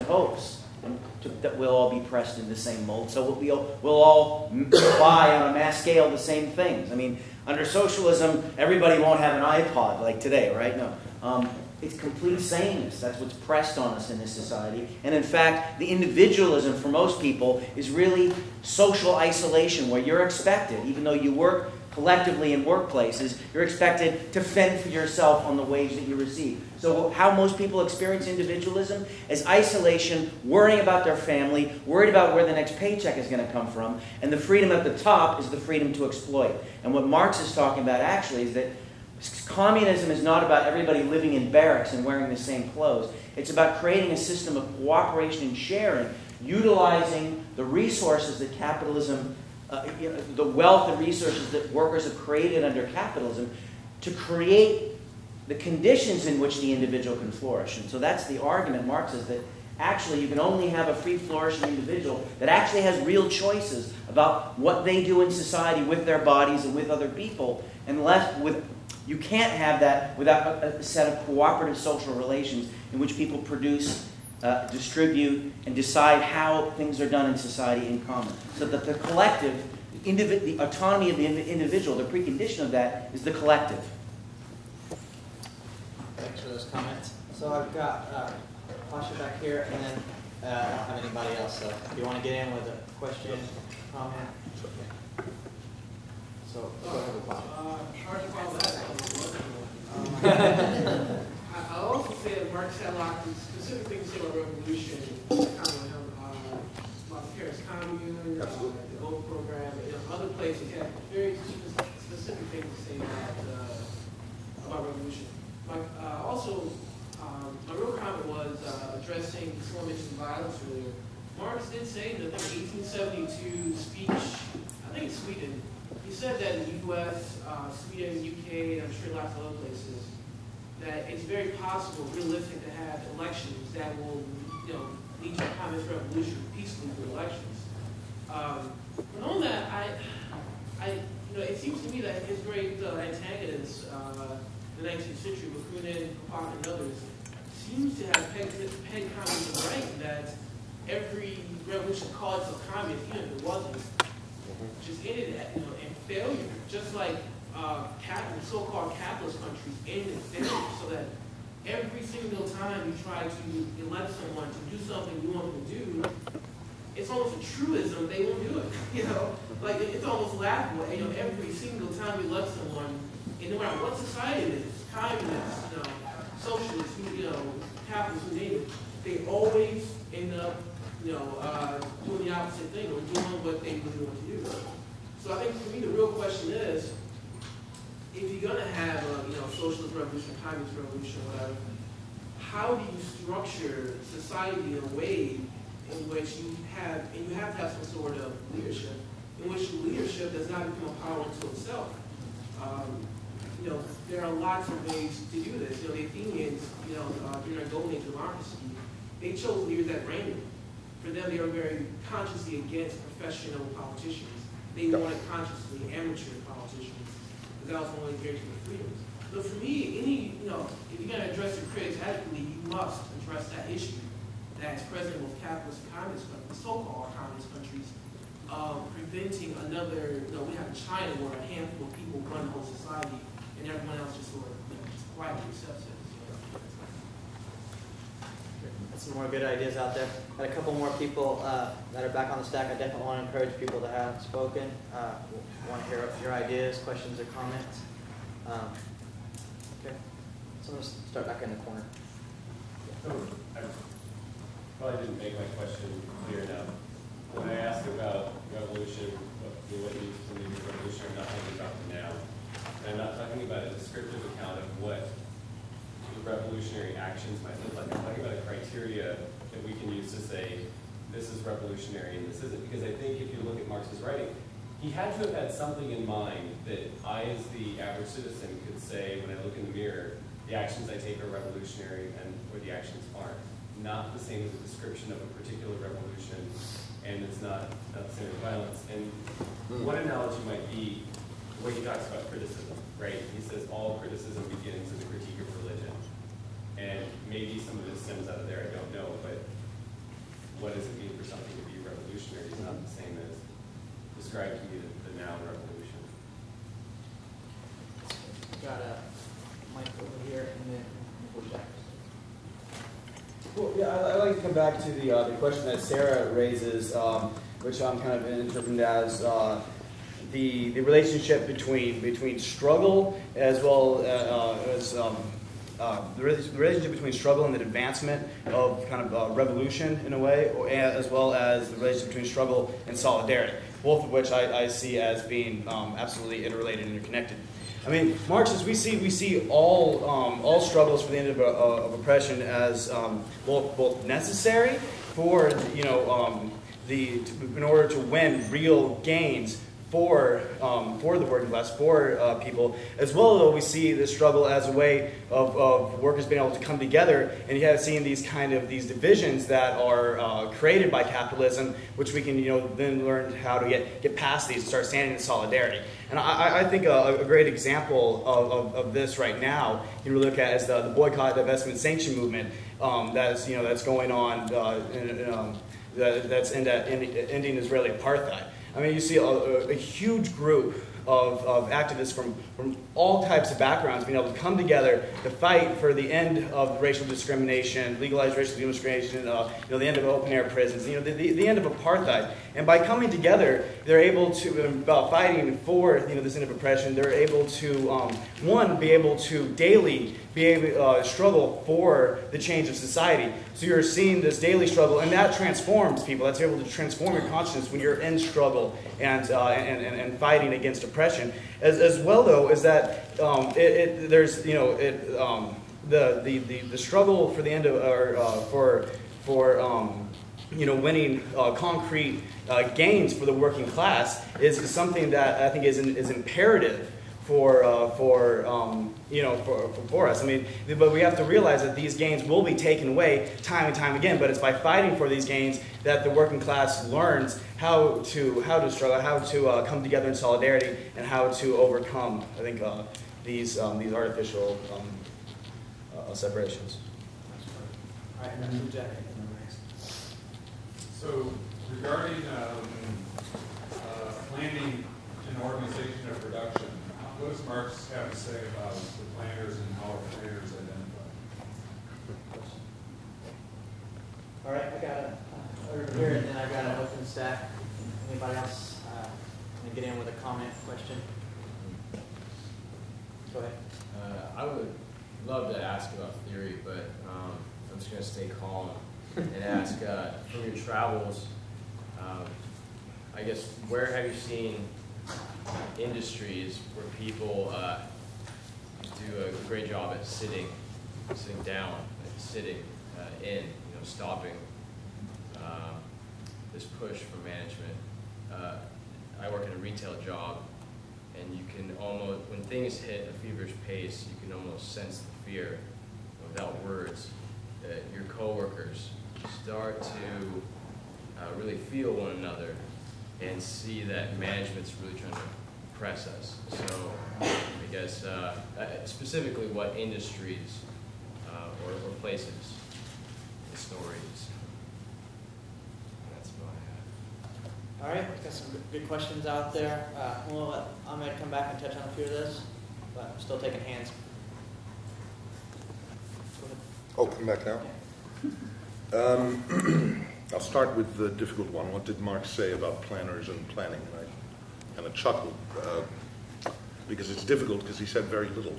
hopes that we'll all be pressed in the same mold. So we'll all buy on a mass scale the same things. I mean, under socialism, everybody won't have an iPod like today, right? No. It's complete sameness. That's what's pressed on us in this society. And in fact, the individualism for most people is really social isolation, where you're expected, even though you work collectively in workplaces, you're expected to fend for yourself on the wage that you receive. So how most people experience individualism is isolation, worrying about their family, worried about where the next paycheck is going to come from, and the freedom at the top is the freedom to exploit. And what Marx is talking about actually is that communism is not about everybody living in barracks and wearing the same clothes. It's about creating a system of cooperation and sharing, utilizing the resources that capitalism, the wealth and resources that workers have created under capitalism to create the conditions in which the individual can flourish. And so that's the argument, Marx says, that actually you can only have a free flourishing individual that actually has real choices about what they do in society with their bodies and with other people, you can't have that without a set of cooperative social relations in which people produce, distribute, and decide how things are done in society in common. So that the collective, the autonomy of the individual, the precondition of that is the collective. Thanks for those comments. So I've got Pasha back here, and then I don't have anybody else. So if you want to get in with a question, comment. So go ahead with Pasha. Hard to follow that. I also said Marx had a lot of specific things to say about revolution, about the Paris Commune, the vote program, and other places. He had very specific things to say about revolution. My real comment was addressing someone mentioned violence earlier. Marx did say that in the 1872 speech, I think it's Sweden, he said that in the U.S., Sweden, UK, and I'm sure lots of other places, that it's very possible, realistic, to have elections that will, lead to a communist revolution peacefully through elections. But on that, it seems to me that his great antagonists, in the 19th century, Bakunin, Kaplan, and others, seems to have pegged communism right, that every revolution called itself communist, even if it wasn't, just ended in failure, just like so-called capitalist countries ended in failure, so that every single time you try to elect someone to do something you want them to do, it's almost a truism they won't do it. Like it's almost laughable. Every single time you elect someone, and no matter what society it is, communist, socialist, capitalist, who name it, they always end up, doing the opposite thing or doing what they really want to do. So I think for me the real question is, if you're going to have a socialist revolution, communist revolution, whatever, how do you structure society in a way in which you have to have some sort of leadership, in which leadership does not become a power unto itself? There are lots of ways to do this. The Athenians, during their golden age of democracy, they chose leaders at random. For them, they were very consciously against professional politicians. They wanted consciously amateur politicians, because that was one of the very few freedoms. But for me, if you're going to address your critics adequately, you must address that issue that is present in both capitalist and communist countries, so-called communist countries, preventing another, we have China where a handful of people run the whole society, and everyone else just sort of just quietly accepts it. Some more good ideas out there. Got a couple more people that are back on the stack. I definitely want to encourage people that have spoken. Want to hear your ideas, questions, or comments. Okay. So let's start back in the corner. I probably didn't make my question clear enough. When I asked about revolution, what needs to lead to revolution, I'm not talking about the now. And I'm not talking about a descriptive account of what the revolutionary actions might look like. I'm talking about a criteria that we can use to say, this is revolutionary and this isn't. Because I think if you look at Marx's writing, he had to have had something in mind that I, as the average citizen, could say when I look in the mirror, the actions I take are revolutionary or the actions aren't. Not the same as a description of a particular revolution, and it's not the same as violence. And one analogy might be the way he talks about criticism, right? He says all criticism begins in the critique of religion. And maybe some of it stems out of there, I don't know, but what does it mean for something to be revolutionary is not the same as describe to me the noun revolution. Got a mic over here, and then we'll check. Well, yeah, I'd like to come back to the question that Sarah raises, which I'm kind of interpreting as the relationship between struggle as well as the relationship between struggle and the advancement of kind of revolution in a way, as well as the relationship between struggle and solidarity, both of which I see as being absolutely interrelated and interconnected. I mean, Marxists, we see all struggles for the end of oppression as both necessary for in order to win real gains for the working class, for people, as well though we see this struggle as a way of workers being able to come together, and you have seen these divisions that are created by capitalism, which we can then learn how to get past these and start standing in solidarity. And I think a great example of this right now you can look at is the boycott, divestment, sanction movement that's going on that's ending Israeli apartheid. I mean, you see a huge group of activists from all types of backgrounds being able to come together to fight for the end of racial discrimination, legalized racial discrimination, the end of open-air prisons, the end of apartheid. And by coming together, they're able to, fighting for this end of oppression, they're able to, be able to daily struggle for the change of society. So you're seeing this daily struggle, and that transforms people. That's able to transform your consciousness when you're in struggle and fighting against oppression. As well, though, is that there's the struggle for the end of winning concrete gains for the working class is something that I think is imperative for us. I mean, but we have to realize that these gains will be taken away time and time again. But it's by fighting for these gains that the working class learns how to struggle, how to come together in solidarity, and how to overcome, I think, these artificial separations. All right, and then Jack. So regarding planning and organization of production, what does Marx have to say about the planners and how are planners identified? All right, I got it over here, and then I got an open stack. Anybody else want to get in with a comment, question? Go ahead. I would love to ask about theory, but I'm just going to stay calm and ask, from your travels, I guess, where have you seen industries where people do a great job at sitting down, and sitting in, stopping this push from management? I work in a retail job, and you can almost, when things hit a feverish pace, you can almost sense the fear without words. Your coworkers start to really feel one another and see that management's really trying to press us. So I guess specifically what industries or places, stories. That's what I have. All right, got some good questions out there. We'll let Ahmed come back and touch on a few of those, but I'm still taking hands. Go ahead. Oh, come back now? Yeah. I'll start with the difficult one. What did Marx say about planners and planning? And I kind of chuckled because it's difficult because he said very little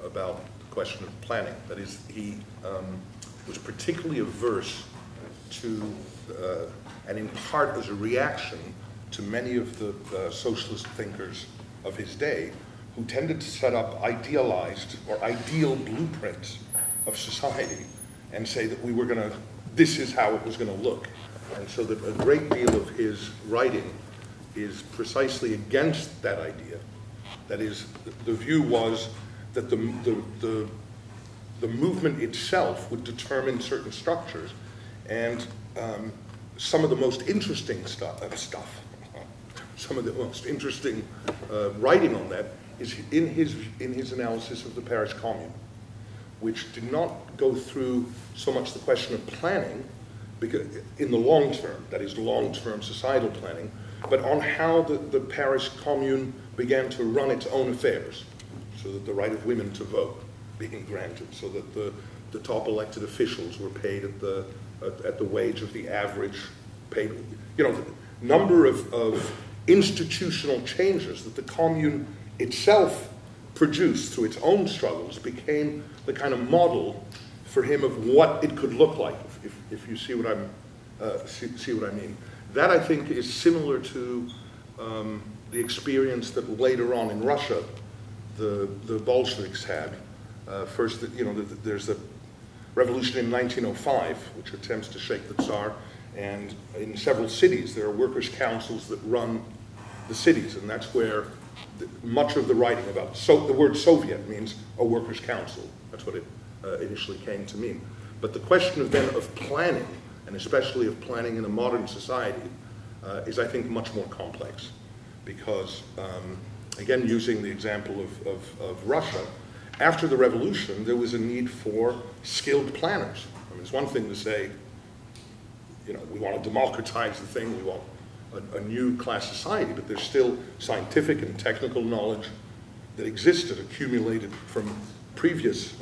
about the question of planning. That is, he was particularly averse to, and in part as a reaction to many of the socialist thinkers of his day who tended to set up idealized or ideal blueprints of society and say that we were going to, this is how it was going to look. And so that a great deal of his writing is precisely against that idea. That is, the view was that the movement itself would determine certain structures, and some of the most interesting some of the most interesting writing on that is in his analysis of the Paris Commune, which did not go through so much the question of planning because in the long term, that is long-term societal planning, but on how the Paris Commune began to run its own affairs, so that the right of women to vote being granted, so that the top elected officials were paid at the wage of the average paid. You know, the number of institutional changes that the Commune itself produced through its own struggles became the kind of model for him of what it could look like, if you see what see what I mean. That, I think, is similar to the experience that later on in Russia the Bolsheviks had. First, you know, there's the revolution in 1905, which attempts to shake the Tsar, and in several cities there are workers' councils that run the cities, and that's where much of the writing about, the word Soviet means a workers' council. That's what it initially came to mean. But the question of planning, and especially of planning in a modern society, is, I think, much more complex. Because, again, using the example of Russia, after the revolution, there was a need for skilled planners. I mean, it's one thing to say, you know, we want to democratize the thing, we want a new class society, but there's still scientific and technical knowledge that existed, accumulated from previous